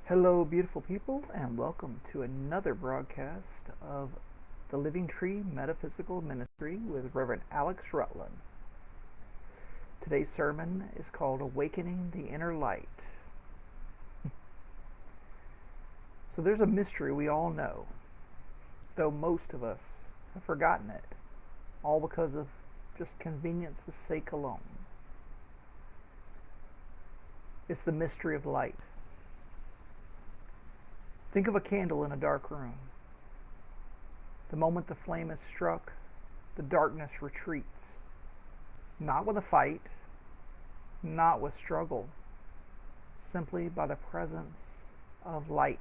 Hello, beautiful people, and welcome to another broadcast of the Living Tree Metaphysical Ministry with Reverend Alex Rutland. Today's sermon is called Awakening the Inner Light. So there's a mystery we all know, though most of us have forgotten it, all because of just convenience's sake alone. It's the mystery of light. Think of a candle in a dark room. The moment the flame is struck, the darkness retreats. Not with a fight, not with struggle, simply by the presence of light.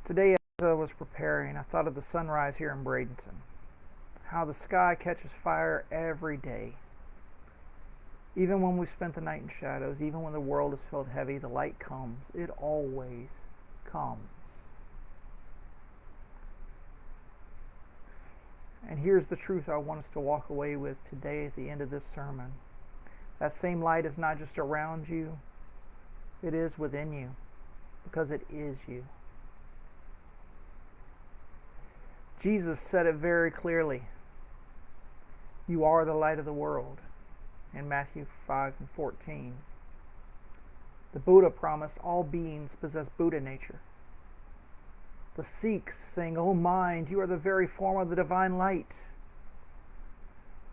Today, as I was preparing, I thought of the sunrise here in Bradenton. How the sky catches fire every day. Even when we've spent the night in shadows, even when the world is felt heavy, the light comes. It always comes. And here's the truth I want us to walk away with today at the end of this sermon. That same light is not just around you, it is within you, because it is you. Jesus said it very clearly. You are the light of the world. In Matthew 5:14. The Buddha promised all beings possess Buddha nature. The Sikhs saying, "O mind, you are the very form of the divine light."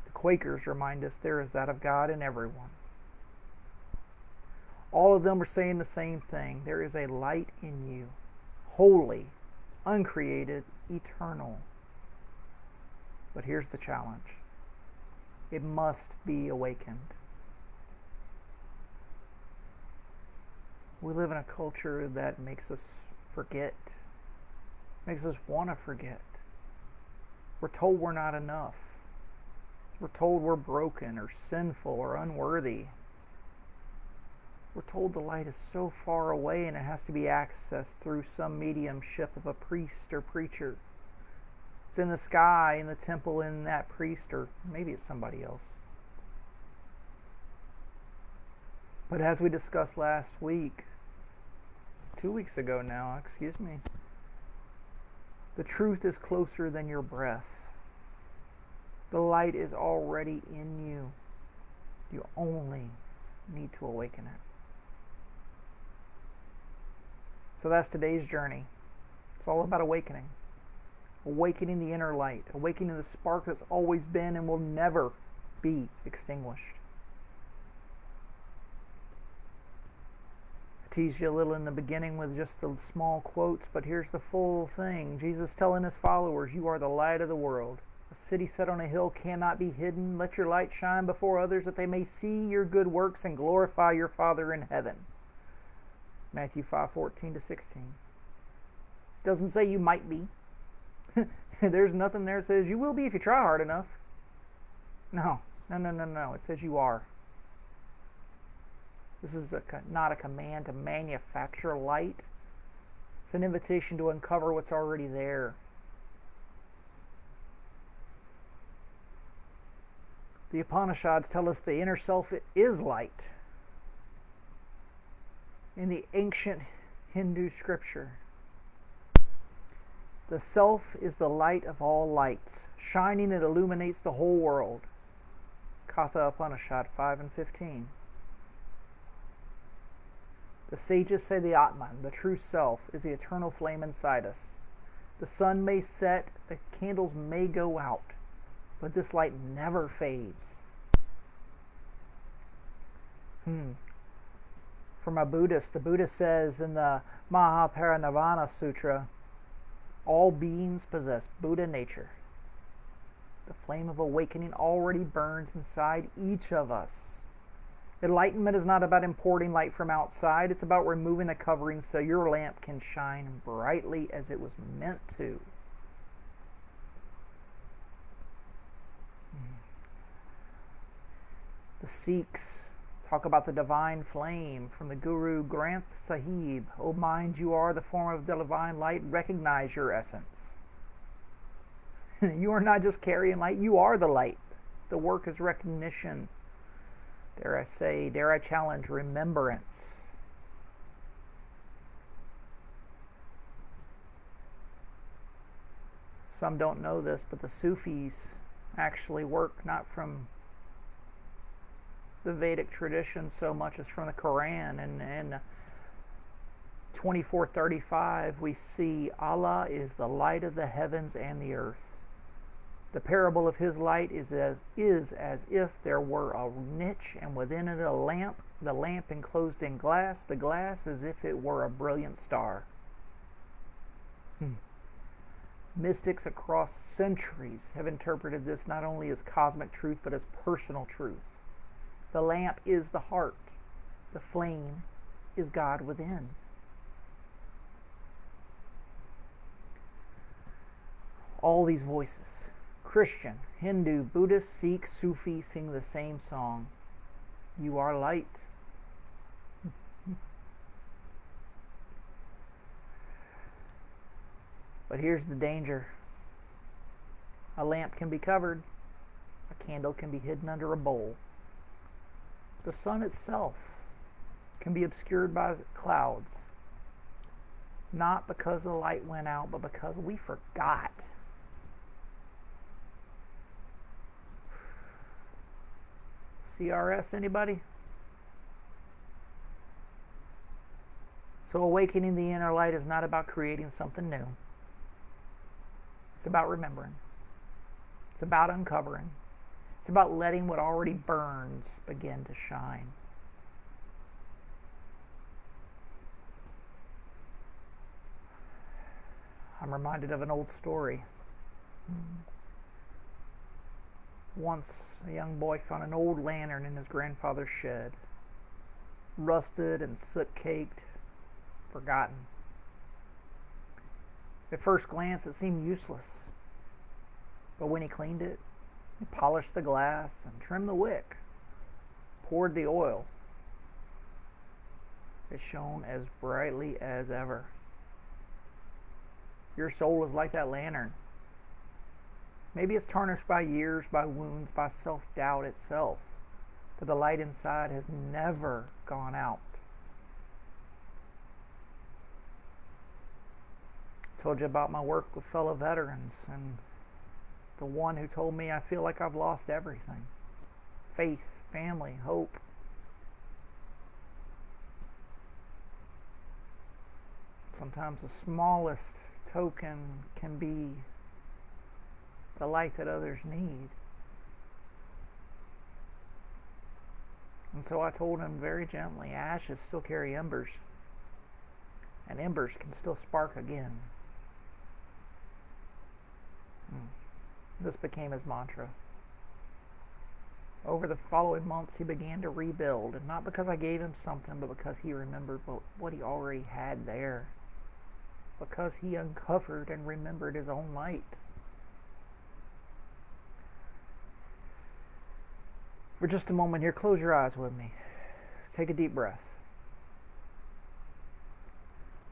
The Quakers remind us there is that of God in everyone. All of them are saying the same thing. There is a light in you, holy, uncreated, eternal. But here's the challenge. It must be awakened. We live in a culture that makes us forget, makes us want to forget. We're told we're not enough. We're told we're broken or sinful or unworthy. We're told the light is so far away and it has to be accessed through some mediumship of a priest or preacher. It's in the sky, in the temple, in that priest, or maybe it's somebody else. But as we discussed last week, 2 weeks ago now, the truth is closer than your breath. The light is already in you. You only need to awaken it. So that's today's journey. It's all about awakening. Awakening the inner light, awakening the spark that's always been and will never be extinguished. I teased you a little in the beginning with just the small quotes, but here's the full thing. Jesus telling his followers, you are the light of the world. A city set on a hill cannot be hidden. Let your light shine before others that they may see your good works and glorify your Father in heaven. Matthew 5:14-16. Doesn't say you might be. There's nothing there that says you will be if you try hard enough. No. It says you are. This is not a command to manufacture light. It's an invitation to uncover what's already there. The Upanishads tell us the inner self is light. In the ancient Hindu scripture, the self is the light of all lights, shining that illuminates the whole world. Katha Upanishad 5:15. The sages say the Atman, the true self, is the eternal flame inside us. The sun may set, the candles may go out, but this light never fades. From a Buddhist, the Buddha says in the Mahaparinirvana Sutra, all beings possess Buddha nature. The flame of awakening already burns inside each of us. Enlightenment is not about importing light from outside. It's about removing the covering so your lamp can shine brightly as it was meant to. The Sikhs talk about the divine flame from the Guru Granth Sahib. O mind, you are the form of the divine light. Recognize your essence. You are not just carrying light, you are the light. The work is recognition. Dare I say, dare I challenge remembrance. Some don't know this, but the Sufis actually work not from the Vedic tradition so much as from the Quran. And in 24:35 we see Allah is the light of the heavens and the earth. The parable of his light is as if there were a niche and within it a lamp, the lamp enclosed in glass, the glass as if it were a brilliant star. Mystics across centuries have interpreted this not only as cosmic truth but as personal truth. The lamp is the heart. The flame is God within. All these voices, Christian, Hindu, Buddhist, Sikh, Sufi, sing the same song. You are light. But here's the danger. A lamp can be covered. A candle can be hidden under a bowl. The sun itself can be obscured by clouds. Not because the light went out, but because we forgot. CRS, anybody? So awakening the inner light is not about creating something new. It's about remembering. It's about uncovering. It's about letting what already burns begin to shine. I'm reminded of an old story. Once a young boy found an old lantern in his grandfather's shed, rusted and soot-caked, forgotten. At first glance it seemed useless, but when he cleaned it, he polished the glass and trimmed the wick, poured the oil, it shone as brightly as ever. Your soul is like that lantern. Maybe it's tarnished by years, by wounds, by self-doubt itself, but the light inside has never gone out. I told you about my work with fellow veterans, and the one who told me I feel like I've lost everything. Faith, family, hope. Sometimes the smallest token can be the light that others need. And so I told him very gently, ashes still carry embers, and embers can still spark again. This became his mantra. Over the following months, he began to rebuild, and not because I gave him something, but because he remembered what he already had there. Because he uncovered and remembered his own light. For just a moment here, close your eyes with me. Take a deep breath.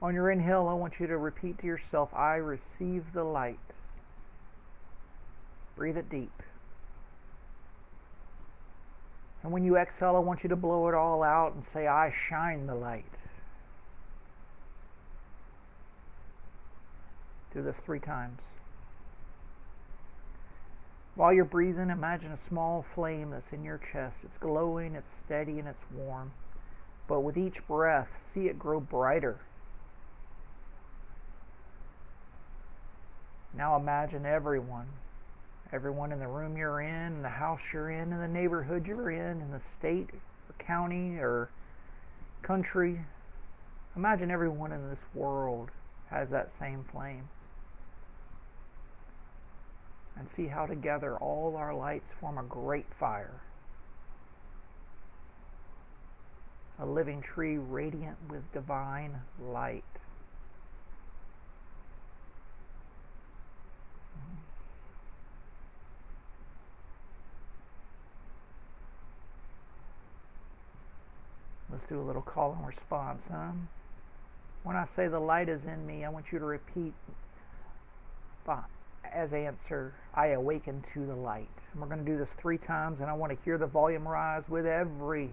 On your inhale, I want you to repeat to yourself, I receive the light. Breathe it deep. And when you exhale, I want you to blow it all out and say, I shine the light. Do this 3 times. While you're breathing, imagine a small flame that's in your chest. It's glowing, it's steady, and it's warm. But with each breath, see it grow brighter. Now imagine everyone in the room you're in the house you're in the neighborhood you're in the state or county or country. Imagine everyone in this world has that same flame. And see how together all our lights form a great fire. A living tree radiant with divine light. Let's do a little call and response, huh? When I say the light is in me, I want you to repeat as answer, I awaken to the light. And we're going to do this 3 times, and I want to hear the volume rise with every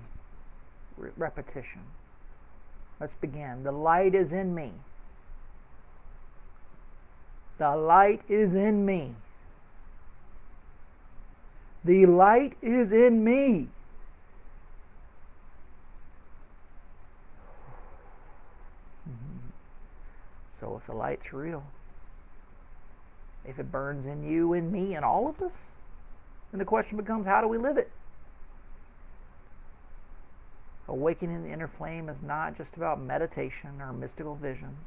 repetition. Let's begin. The light is in me. The light is in me. The light is in me. So if the light's real, if it burns in you and me and all of us, then the question becomes, how do we live it? Awakening the inner flame is not just about meditation or mystical visions.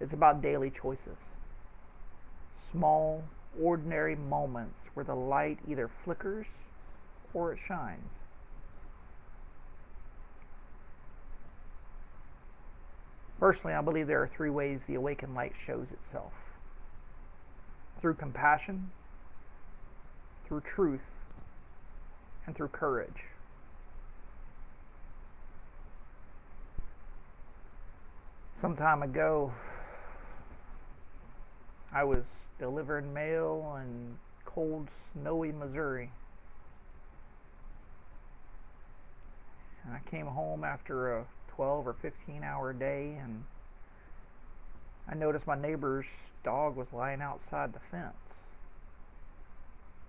It's about daily choices. Small, ordinary moments where the light either flickers or it shines. Personally, I believe there are 3 ways the awakened light shows itself. Through compassion, through truth, and through courage. Some time ago, I was delivering mail in cold, snowy Missouri. And I came home after a 12 or 15 hour day, and I noticed my neighbor's dog was lying outside the fence.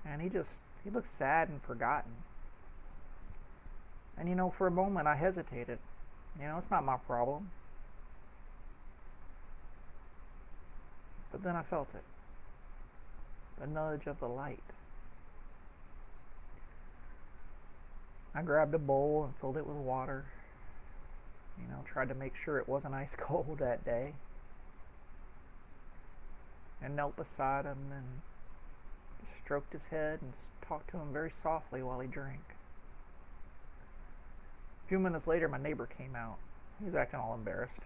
And he looked sad and forgotten. And for a moment I hesitated. It's not my problem. But then I felt it. The nudge of the light. I grabbed a bowl and filled it with water. Tried to make sure it wasn't ice cold that day. And knelt beside him and stroked his head and talked to him very softly while he drank. A few minutes later, my neighbor came out. He was acting all embarrassed,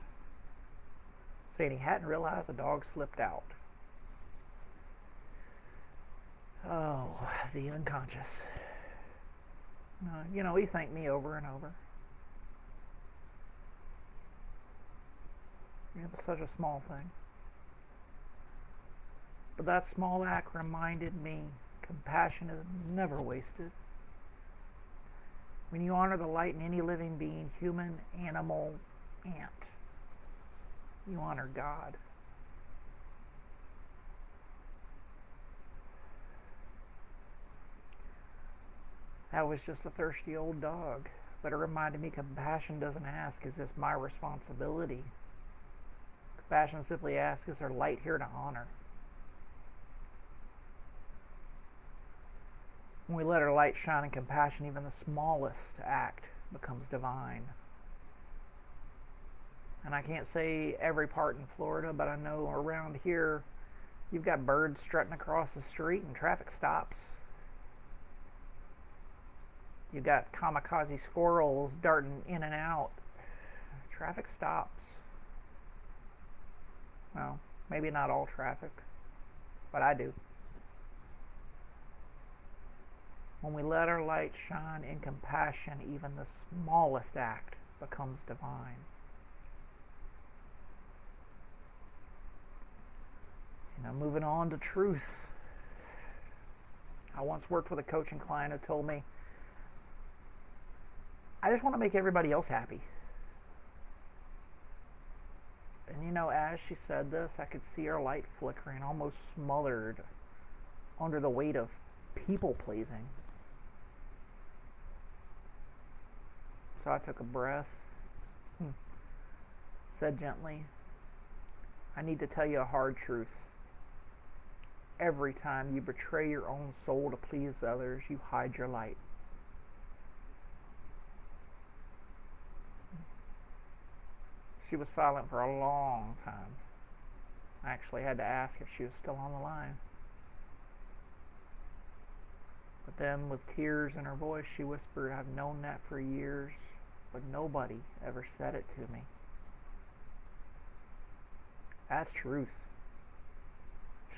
saying he hadn't realized the dog slipped out. Oh, the unconscious. He thanked me over and over. It was such a small thing. But that small act reminded me compassion is never wasted. When you honor the light in any living being, human, animal, ant, you honor God. That was just a thirsty old dog, but it reminded me compassion doesn't ask, is this my responsibility? Compassion simply asks, is there light here to honor? When we let our light shine in compassion, even the smallest act becomes divine. And I can't say every part in Florida, but I know around here you've got birds strutting across the street and traffic stops. You've got kamikaze squirrels darting in and out. Traffic stops. Well, maybe not all traffic, but I do. When we let our light shine in compassion, even the smallest act becomes divine. Moving on to truth. I once worked with a coaching client who told me, I just want to make everybody else happy. And as she said this, I could see her light flickering, almost smothered under the weight of people pleasing. So I took a breath, said gently, I need to tell you a hard truth. Every time you betray your own soul to please others, you hide your light. She was silent for a long time. I actually had to ask if she was still on the line. But then, with tears in her voice, she whispered, I've known that for years, but nobody ever said it to me. That's truth.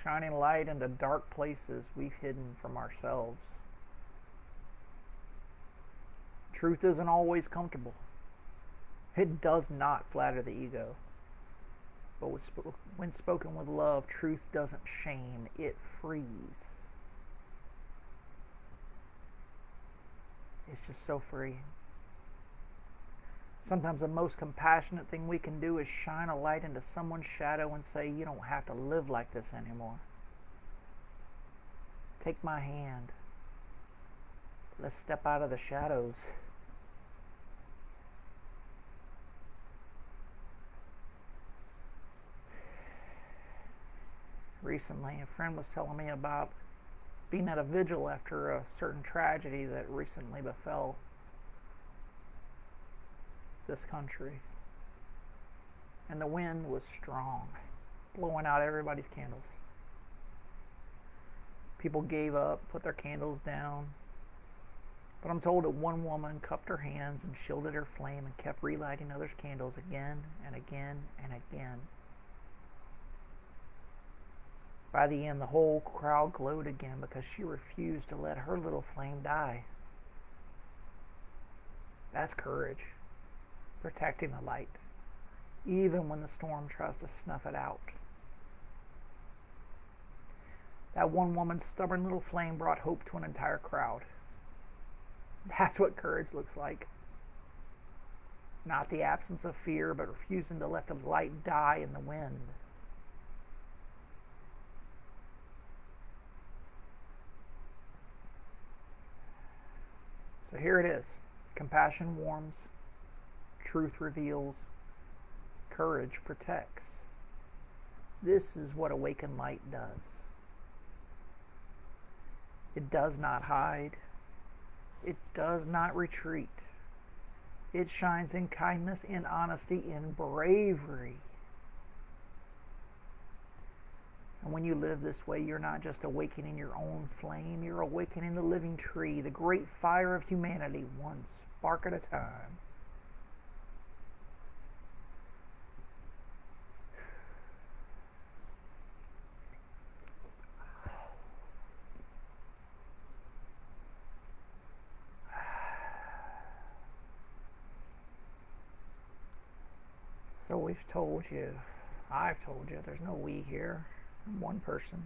Shining light into dark places we've hidden from ourselves. Truth isn't always comfortable. It does not flatter the ego. But when spoken with love, truth doesn't shame, it frees. It's just so free. Sometimes the most compassionate thing we can do is shine a light into someone's shadow and say, you don't have to live like this anymore. Take my hand. Let's step out of the shadows. Recently, a friend was telling me about being at a vigil after a certain tragedy that recently befell this country. And the wind was strong, blowing out everybody's candles. People gave up, put their candles down. But I'm told that one woman cupped her hands and shielded her flame and kept relighting others' candles again and again and again. By the end, the whole crowd glowed again because she refused to let her little flame die. That's courage, protecting the light, even when the storm tries to snuff it out. That one woman's stubborn little flame brought hope to an entire crowd. That's what courage looks like. Not the absence of fear, but refusing to let the light die in the wind. So here it is. Compassion warms, truth reveals, courage protects. This is what awakened light does. It does not hide. It does not retreat. It shines in kindness, in honesty, in bravery. And when you live this way, you're not just awakening your own flame, you're awakening the living tree, the great fire of humanity, one spark at a time. So we've told you, I've told you, there's no we here. I'm one person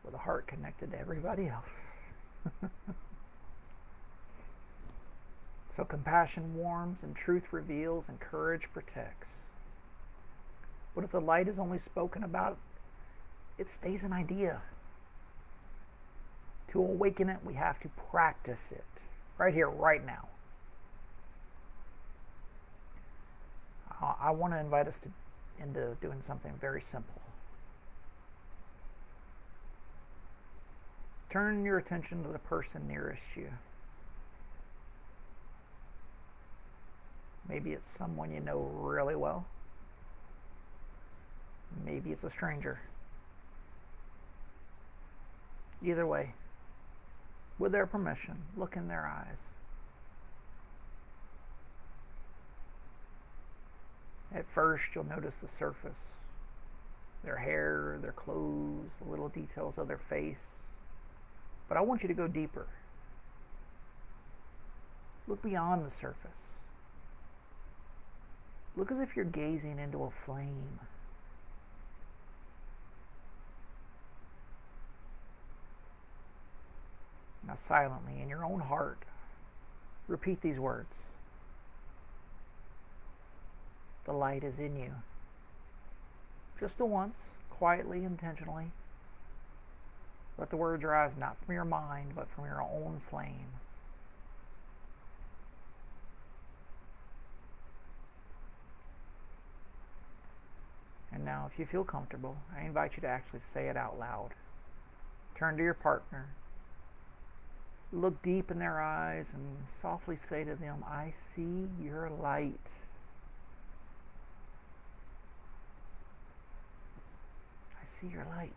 with a heart connected to everybody else. So compassion warms and truth reveals and courage protects. But if the light is only spoken about, it stays an idea. To awaken it, we have to practice it. Right here, right now. I want to invite us into doing something very simple. Turn your attention to the person nearest you. Maybe it's someone you know really well. Maybe it's a stranger. Either way, with their permission, look in their eyes. At first, you'll notice the surface, their hair, their clothes, the little details of their face. But I want you to go deeper. Look beyond the surface. Look as if you're gazing into a flame. Now silently, in your own heart, repeat these words. The light is in you. Just the once, quietly, intentionally. Let the words rise not from your mind, but from your own flame. And now, if you feel comfortable, I invite you to actually say it out loud. Turn to your partner. Look deep in their eyes and softly say to them, I see your light. I see your light.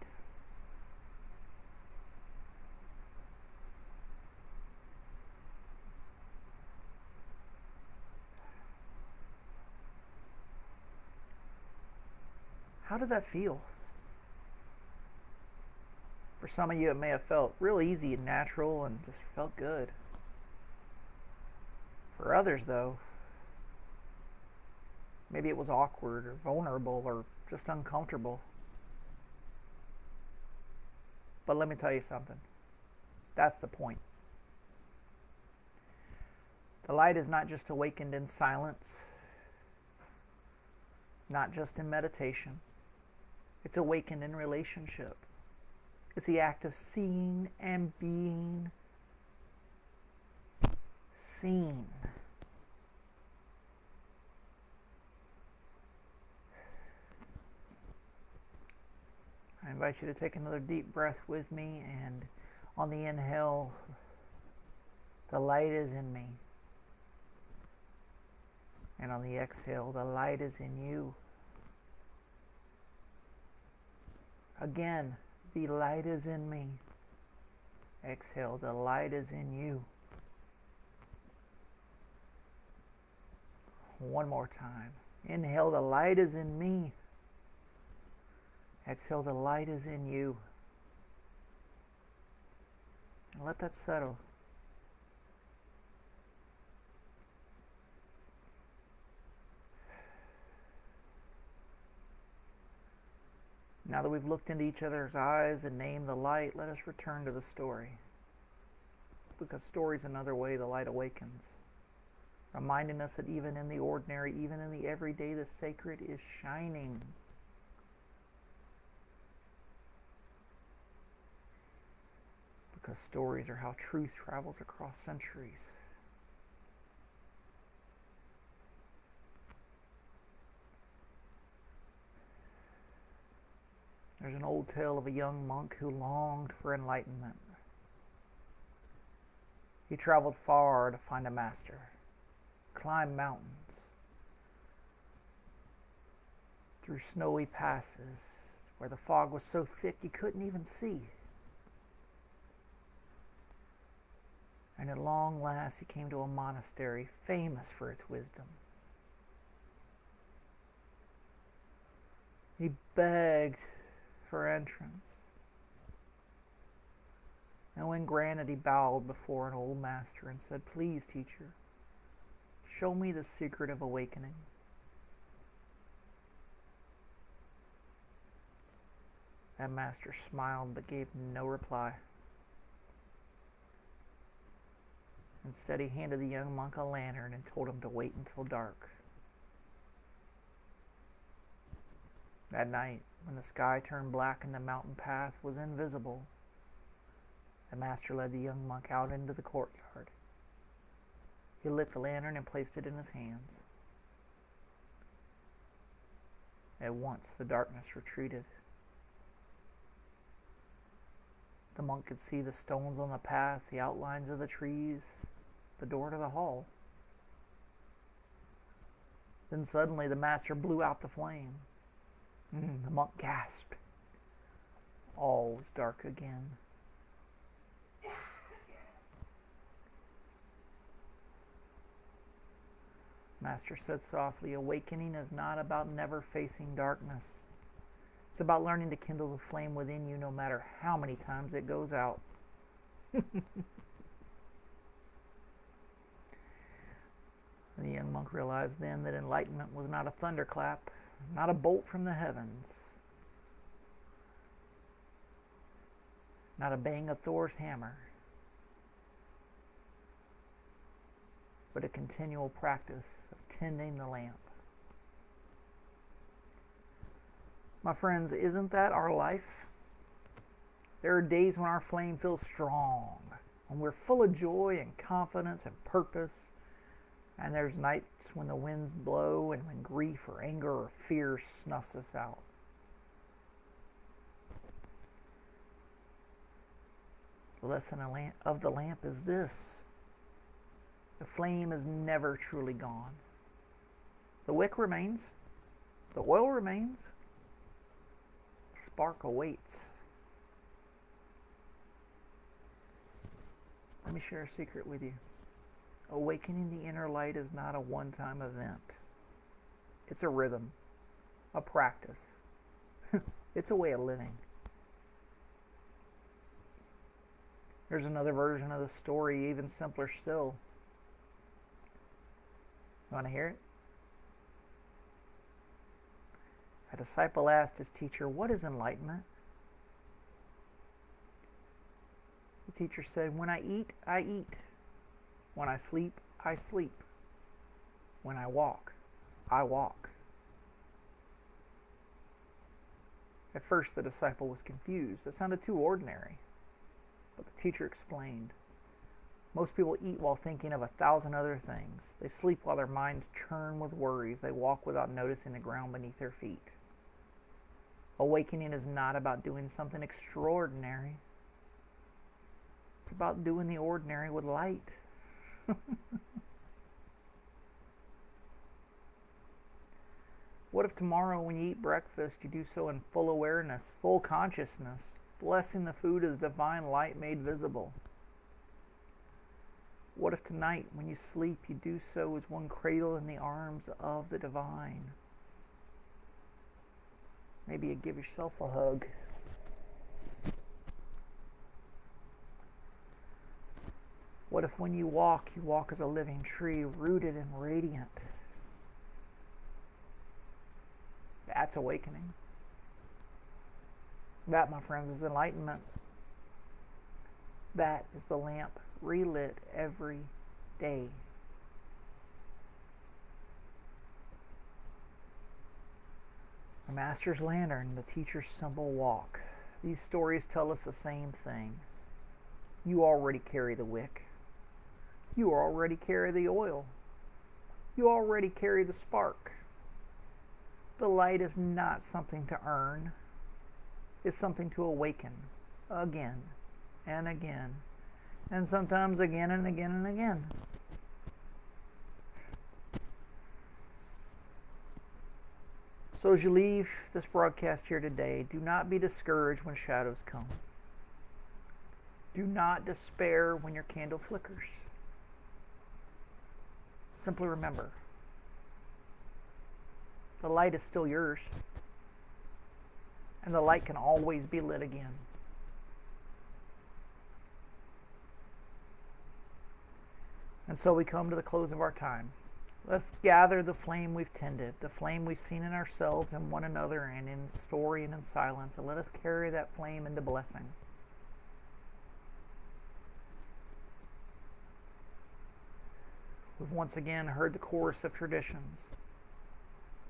How did that feel? For some of you, it may have felt real easy and natural and just felt good. For others, though, Maybe it was awkward or vulnerable or just uncomfortable. But let me tell you something. That's the point. The light is not just awakened in silence, not just in meditation. It's awakened in relationship. It's the act of seeing and being seen. I invite you to take another deep breath with me, and on the inhale, the light is in me. And on the exhale, the light is in you. Again, the light is in me. Exhale, the light is in you. One more time. Inhale, the light is in me. Exhale, the light is in you. And let that settle. Now that we've looked into each other's eyes and named the light, let us return to the story. Because story is another way the light awakens, reminding us that even in the ordinary, even in the everyday, the sacred is shining. Because stories are how truth travels across centuries. There's an old tale of a young monk who longed for enlightenment. He traveled far to find a master, climbed mountains, through snowy passes where the fog was so thick he couldn't even see. And at long last he came to a monastery famous for its wisdom. He begged for entrance. And when granted, he bowed before an old master and said, "Please, teacher, show me the secret of awakening." That master smiled but gave no reply. Instead, he handed the young monk a lantern and told him to wait until dark. That night, when the sky turned black and the mountain path was invisible, the master led the young monk out into the courtyard. He lit the lantern and placed it in his hands. At once, the darkness retreated. The monk could see the stones on the path, the outlines of the trees, the door to the hall. Then suddenly the master blew out the flame. The monk gasped. All was dark again. Master said softly, "Awakening is not about never facing darkness. It's about learning to kindle the flame within you no matter how many times it goes out." The young monk realized then that enlightenment was not a thunderclap, not a bolt from the heavens, not a bang of Thor's hammer, but a continual practice of tending the lamp. My friends, isn't that our life? There are days when our flame feels strong, when we're full of joy and confidence and purpose, and there's nights when the winds blow and when grief or anger or fear snuffs us out. The lesson of the lamp is this: the flame is never truly gone. The wick remains, the oil remains, the spark awaits. Let me share a secret with you. Awakening the inner light is not a one-time event. It's a rhythm, a practice. It's a way of living. There's another version of the story, even simpler still. You want to hear it? A disciple asked his teacher, "What is enlightenment?" The teacher said, "When I eat, I eat. When I sleep, I sleep. When I walk, I walk." At first, the disciple was confused. It sounded too ordinary. But the teacher explained, "Most people eat while thinking of 1,000 other things. They sleep while their minds churn with worries. They walk without noticing the ground beneath their feet. Awakening is not about doing something extraordinary. It's about doing the ordinary with light." What if tomorrow when you eat breakfast, you do so in full awareness, full consciousness, blessing the food as divine light made visible? What if tonight when you sleep, you do so as one cradled in the arms of the divine? Maybe you give yourself a hug. What if when you walk as a living tree, rooted and radiant? That's awakening. That, my friends, is enlightenment. That is the lamp relit every day. The master's lantern, the teacher's simple walk. These stories tell us the same thing. You already carry the wick. You already carry the oil. You already carry the spark. The light is not something to earn. It's something to awaken again and again, and sometimes again and again and again. So as you leave this broadcast here today, do not be discouraged when shadows come. Do not despair when your candle flickers. Simply remember, the light is still yours, and the light can always be lit again. And so we come to the close of our time. Let's gather the flame we've tended, the flame we've seen in ourselves and one another and in story and in silence, and let us carry that flame into blessing. We've once again heard the chorus of traditions.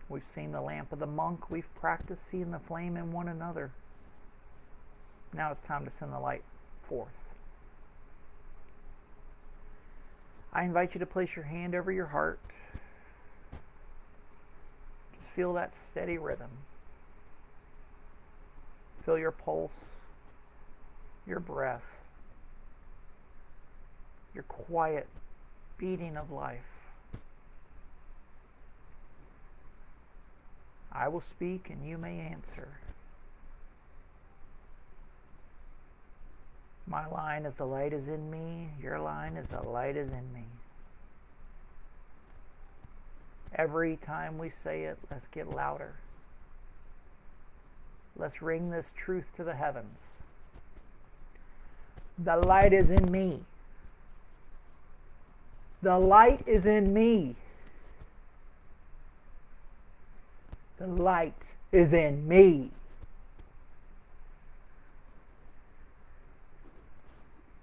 We've seen the lamp of the monk. We've practiced seeing the flame in one another. Now it's time to send the light forth. I invite you to place your hand over your heart. Just feel that steady rhythm. Feel your pulse, your breath, your quiet beating of life. I will speak and you may answer. My line is the light is in me. Your line is the light is in me. Every time we say it, let's get louder. Let's ring this truth to the heavens. The light is in me. The light is in me. The light is in me.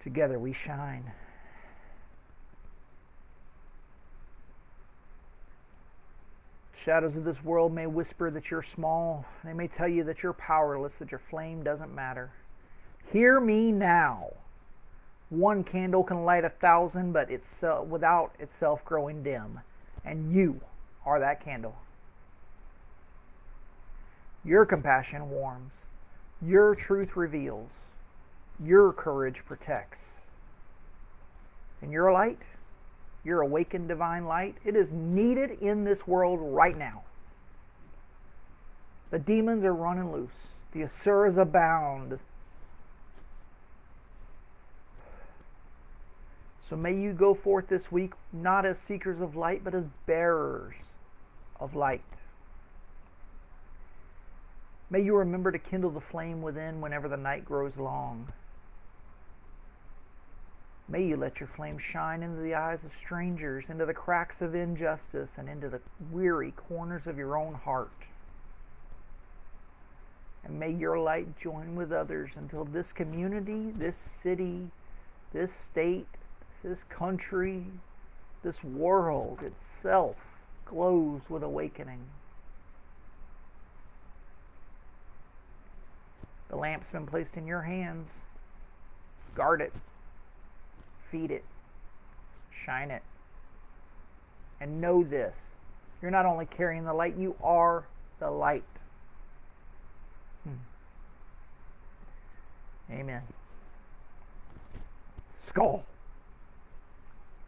Together we shine. Shadows of this world may whisper that you're small. They may tell you that you're powerless, that your flame doesn't matter. Hear me now. One candle can light 1,000, but it's without itself growing dim. And you are that candle. Your compassion warms. Your truth reveals. Your courage protects. And your light, your awakened divine light, it is needed in this world right now. The demons are running loose. The asuras abound. So may you go forth this week not as seekers of light, but as bearers of light. May you remember to kindle the flame within whenever the night grows long. May you let your flame shine into the eyes of strangers, into the cracks of injustice, and into the weary corners of your own heart. And may your light join with others until this community, this city, this state, this country, this world itself glows with awakening. The lamp's been placed in your hands. Guard it. Feed it. Shine it. And know this. You're not only carrying the light, you are the light. Amen. Skull.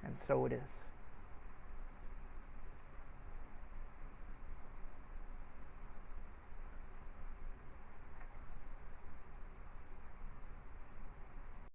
And so it is.